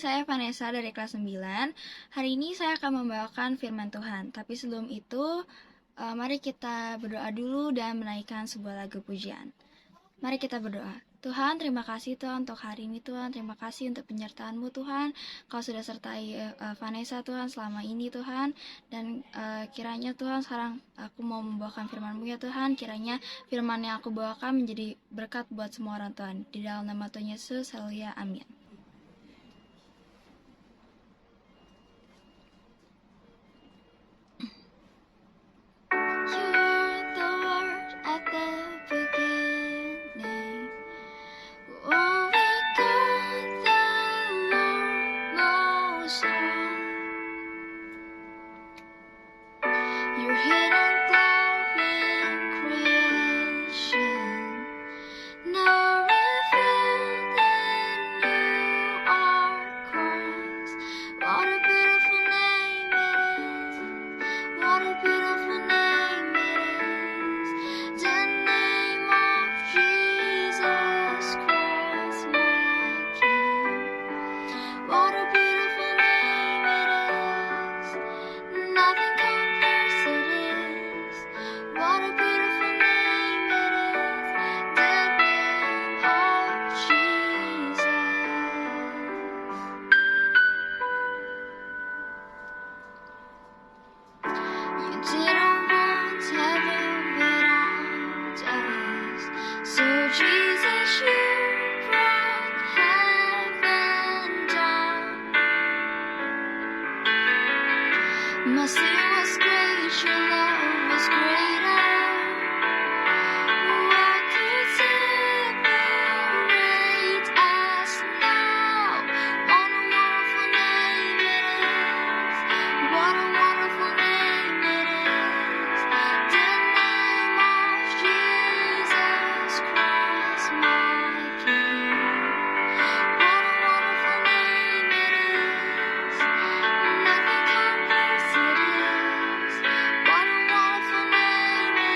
saya Vanessa dari kelas 9. Hari ini saya akan membawakan firman Tuhan. Tapi sebelum itu, mari kita berdoa dulu dan menaikkan sebuah lagu pujian. Mari kita berdoa. Tuhan, terima kasih Tuhan untuk hari ini Tuhan. Terima kasih untuk penyertaan-Mu Tuhan. Kau sudah sertai Vanessa Tuhan selama ini Tuhan. Dan kiranya Tuhan sekarang aku mau membawakan firman-Mu ya Tuhan. Kiranya firman yang aku bawakan menjadi berkat buat semua orang Tuhan. Di dalam nama Tuhan Yesus, haleluya, amin. My sin was great, your love was greater. What could separate us now? What a wonderful name it is. What a wonderful name it is. The name of Jesus Christ, my King. What a wonderful name it is. Nothing compares to this. What a wonderful name it is.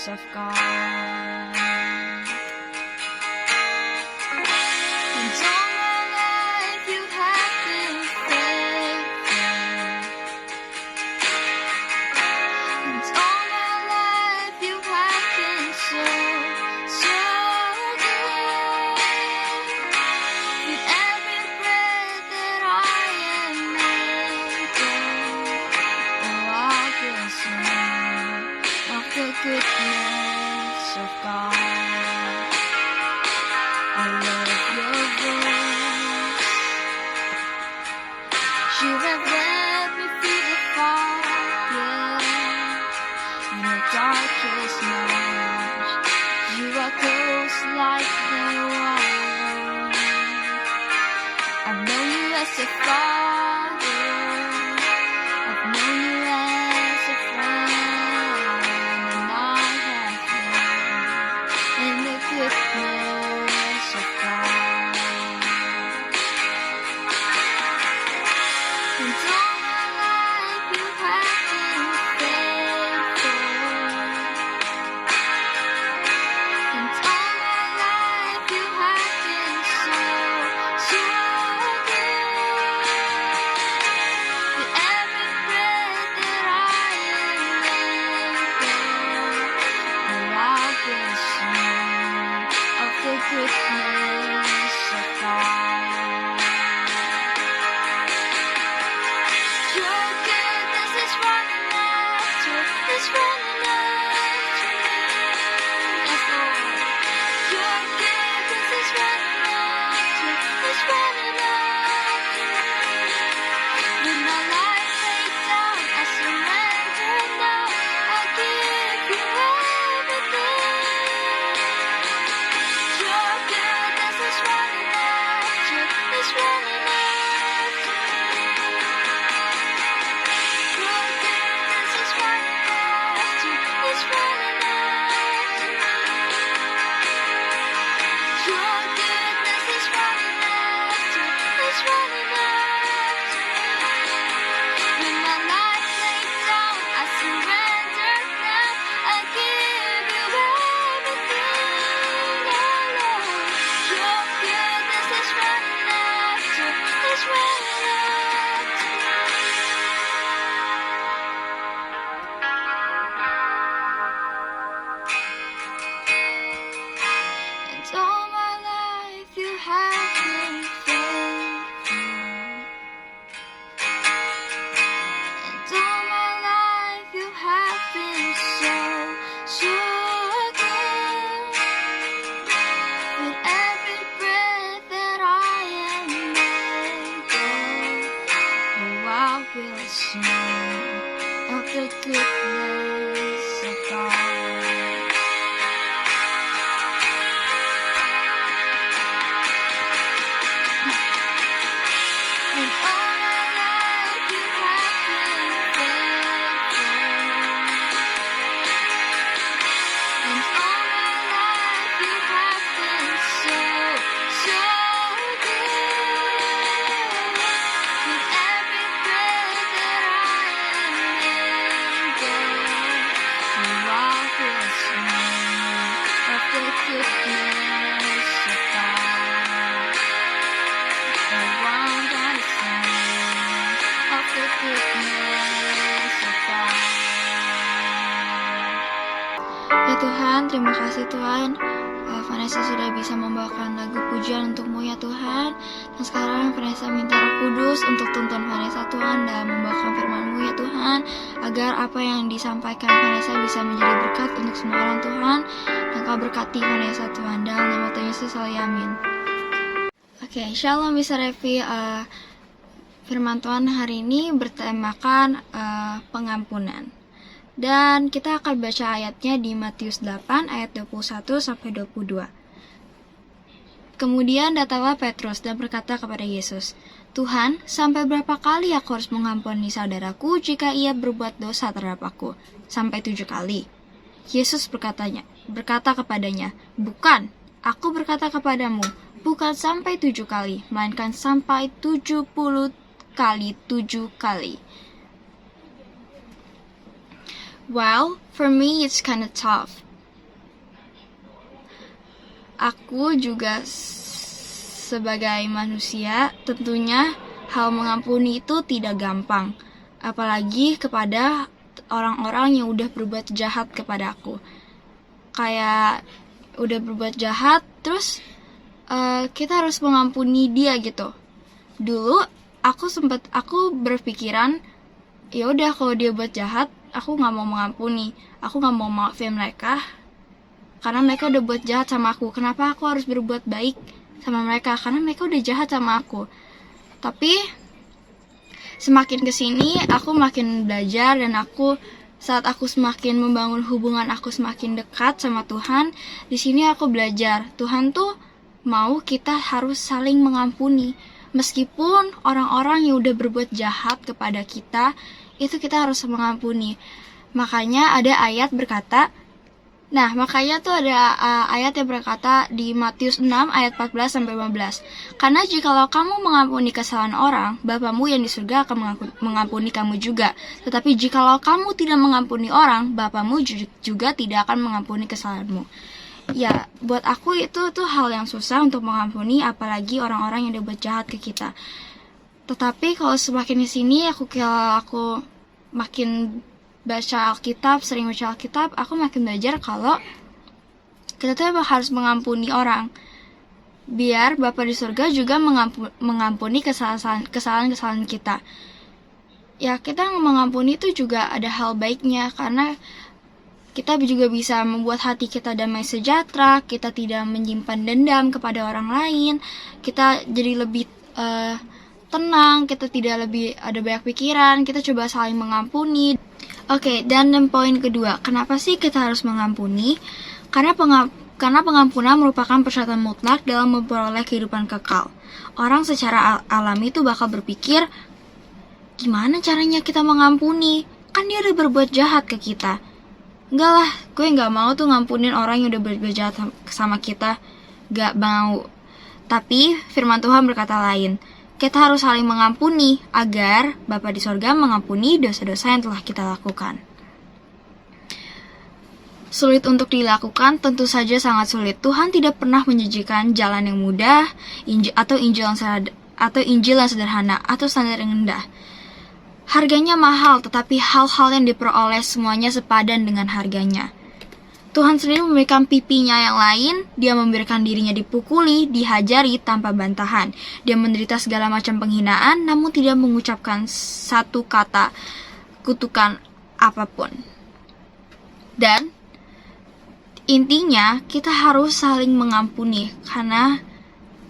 of God. And all my life you have been faithful. And all my life you have been so, so good. With every breath that I am able, oh, I will sing of the goodness of God. I love your voice. You have led me through the fire in the darkest night. You are close like no other. I've known you as a father. I've known you as a friend, and I have lived in the goodness of God. And all my life you have been faithful. And all my life you have been so, so good. With every breath that I am able, oh, I will sing of the goodness of God. Your goodness is running after, is running after me. Yes, Lord. Your goodness is running after, is running after me. With my life laid down, I surrender now. I give you everything. Your goodness is running after, is running after me. Your goodness is running after, is running after me. Your goodness is running after, is running after me. With my life laid down, I surrender now. I give you everything, oh Lord. Your goodness is running after, is running after me. And all my life you have been faithful. And all my life you have been so, so good. With every breath that I am able, oh, I will sing of the goodness of God. And all my life you have been faithful. And all my life you have been so, so good. With every breath that I am able, oh, I will sing of the goodness of God. Oh, I'm gonna sing of the goodness of God. Ya Tuhan, terima kasih Tuhan. Vanessa sudah bisa membawakan lagu pujian untukmu ya Tuhan. Dan sekarang Vanessa minta Roh Kudus untuk tuntun Vanessa Tuhan dalam membawakan firman-Mu ya Tuhan, agar apa yang disampaikan Vanessa bisa menjadi berkat untuk semua orang Tuhan. Dan Kau berkati Vanessa Tuhan, dalam nama Tuhan Yesus, amin. Oke, Shalom bisa Revi. Firman Tuhan hari ini bertemakan pengampunan. Dan kita akan baca ayatnya di Matius 8 ayat 21 sampai 22. Kemudian datanglah Petrus dan berkata kepada Yesus, "Tuhan, sampai berapa kali aku harus mengampuni saudaraku jika ia berbuat dosa terhadap aku? Sampai 7 kali?" Yesus berkata kepadanya, "Bukan, aku berkata kepadamu, bukan sampai 7 kali, melainkan sampai 70 kali 7 kali." Well, for me it's kind of tough aku juga sebagai manusia, tentunya hal mengampuni itu tidak gampang, apalagi kepada orang-orang yang udah berbuat jahat kepada aku. Kayak udah berbuat jahat, terus kita harus mengampuni dia gitu. Dulu aku berpikiran, ya udah kalau dia buat jahat, aku nggak mau mengampuni, aku nggak mau maafin mereka, karena mereka udah buat jahat sama aku. Kenapa aku harus berbuat baik sama mereka? Karena mereka udah jahat sama aku. Tapi semakin kesini aku makin belajar, dan saat aku semakin membangun hubungan aku semakin dekat sama Tuhan, di sini aku belajar Tuhan tuh mau kita harus saling mengampuni. Meskipun orang-orang yang udah berbuat jahat kepada kita, itu kita harus mengampuni. Makanya ada ayat berkata, makanya tuh ada ayat yang berkata di Matius 6 ayat 14-15. Karena jikalau kamu mengampuni kesalahan orang, Bapamu yang di surga akan mengampuni kamu juga. Tetapi jikalau kamu tidak mengampuni orang, Bapamu juga tidak akan mengampuni kesalahanmu. Ya, buat aku itu tuh hal yang susah untuk mengampuni, apalagi orang-orang yang udah buat jahat ke kita. Tetapi kalau semakin di sini aku makin baca Alkitab, sering baca Alkitab, aku makin belajar kalau kita tuh emang harus mengampuni orang, biar Bapa di surga juga mengampuni kesalahan kita. Ya, kita mengampuni itu juga ada hal baiknya, karena kita juga bisa membuat hati kita damai sejahtera, kita tidak menyimpan dendam kepada orang lain, kita jadi lebih tenang, kita tidak lebih ada banyak pikiran, kita coba saling mengampuni. Oke, dan poin kedua, kenapa sih kita harus mengampuni? Karena pengampunan merupakan persyaratan mutlak dalam memperoleh kehidupan kekal. Orang secara alami itu bakal berpikir, gimana caranya kita mengampuni? Kan dia udah berbuat jahat ke kita. Enggak lah, gue gak mau tuh ngampunin orang yang udah berbuat jahat sama kita. Gak mau. Tapi firman Tuhan berkata lain. Kita harus saling mengampuni agar Bapa di sorga mengampuni dosa-dosa yang telah kita lakukan. Sulit untuk dilakukan, tentu saja sangat sulit. Tuhan tidak pernah menjanjikan jalan yang mudah, atau Injil yang sederhana, atau standar yang rendah. Harganya mahal, tetapi hal-hal yang diperoleh semuanya sepadan dengan harganya. Tuhan sendiri memberikan pipinya yang lain, dia memberikan dirinya dipukuli, dihajari tanpa bantahan. Dia menderita segala macam penghinaan, namun tidak mengucapkan satu kata kutukan apapun. Dan intinya kita harus saling mengampuni, karena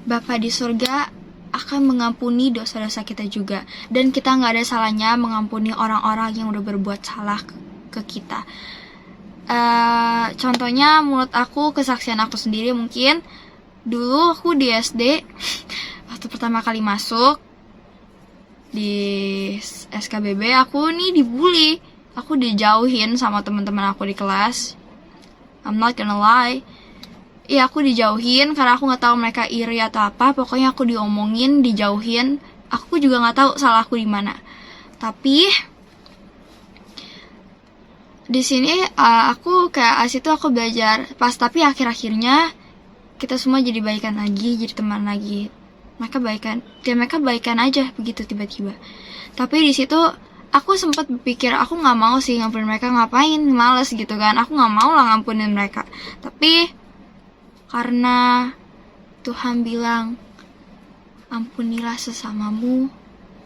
Bapa di surga akan mengampuni dosa-dosa kita juga. Dan kita gak ada salahnya mengampuni orang-orang yang udah berbuat salah ke kita. Contohnya menurut aku, kesaksian aku sendiri mungkin, dulu aku di SD, waktu pertama kali masuk di SKBB, aku nih dibully. Aku dijauhin sama teman-teman aku di kelas. I'm not gonna lie. Ya, aku dijauhin karena aku gak tahu mereka iri atau apa. Pokoknya aku diomongin, dijauhin. Aku juga gak tahu salah aku di mana. Tapi di sini aku kayak asitu aku belajar pas, tapi akhir-akhirnya kita semua jadi baikan lagi, jadi teman lagi. Mereka baikan aja begitu tiba-tiba. Tapi di situ aku sempat berpikir, aku nggak mau sih ngampunin mereka, ngapain, males gitu kan. Aku nggak mau lah ngampunin mereka. Tapi karena Tuhan bilang ampunilah sesamamu,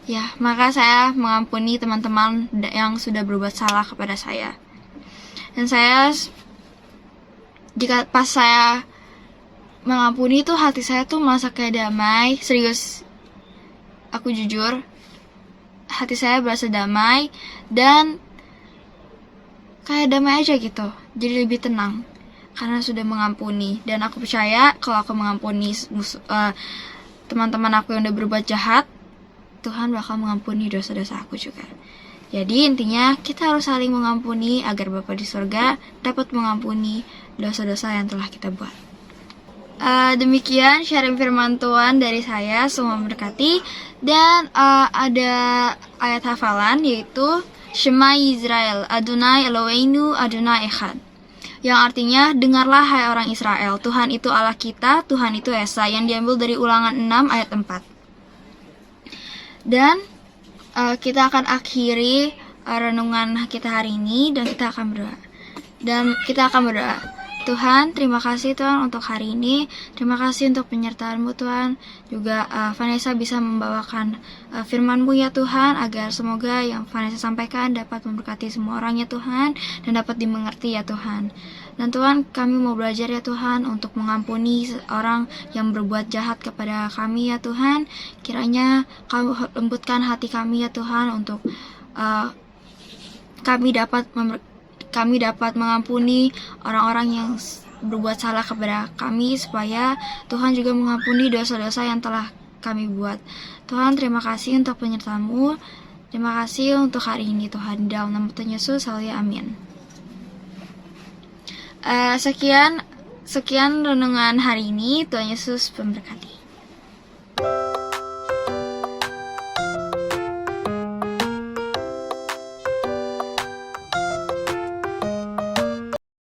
ya maka saya mengampuni teman-teman yang sudah berbuat salah kepada saya. Dan pas saya mengampuni tuh, hati saya tuh merasa kayak damai. Serius, aku jujur, hati saya berasa damai dan kayak damai aja gitu. Jadi lebih tenang karena sudah mengampuni. Dan aku percaya kalau aku mengampuni teman-teman aku yang udah berbuat jahat, Tuhan bakal mengampuni dosa-dosa aku juga. Jadi intinya kita harus saling mengampuni agar Bapa di surga dapat mengampuni dosa-dosa yang telah kita buat. Demikian sharing firman Tuhan dari saya, semua berkati. Dan ada ayat hafalan, yaitu Shema Yisrael, Adonai Eloheinu Adonai Echad. yang artinya, dengarlah hai orang Israel, Tuhan itu Allah kita, Tuhan itu Esa, yang diambil dari Ulangan 6 ayat 4. Dan kita akan akhiri renungan kita hari ini, dan kita akan berdoa. Tuhan, terima kasih Tuhan untuk hari ini. Terima kasih untuk penyertaan-Mu Tuhan. Juga Vanessa bisa membawakan firman-Mu ya Tuhan, agar semoga yang Vanessa sampaikan dapat memberkati semua orang ya Tuhan, dan dapat dimengerti ya Tuhan. Dan Tuhan, kami mau belajar ya Tuhan untuk mengampuni orang yang berbuat jahat kepada kami ya Tuhan. Kiranya Kau lembutkan hati kami ya Tuhan, untuk kami dapat mengampuni orang-orang yang berbuat salah kepada kami, supaya Tuhan juga mengampuni dosa-dosa yang telah kami buat. Tuhan, terima kasih untuk penyertaan-Mu. Terima kasih untuk hari ini Tuhan. Dalam nama Tuhan Yesus, haleluya, amin. Sekian renungan hari ini. Tuhan Yesus memberkati.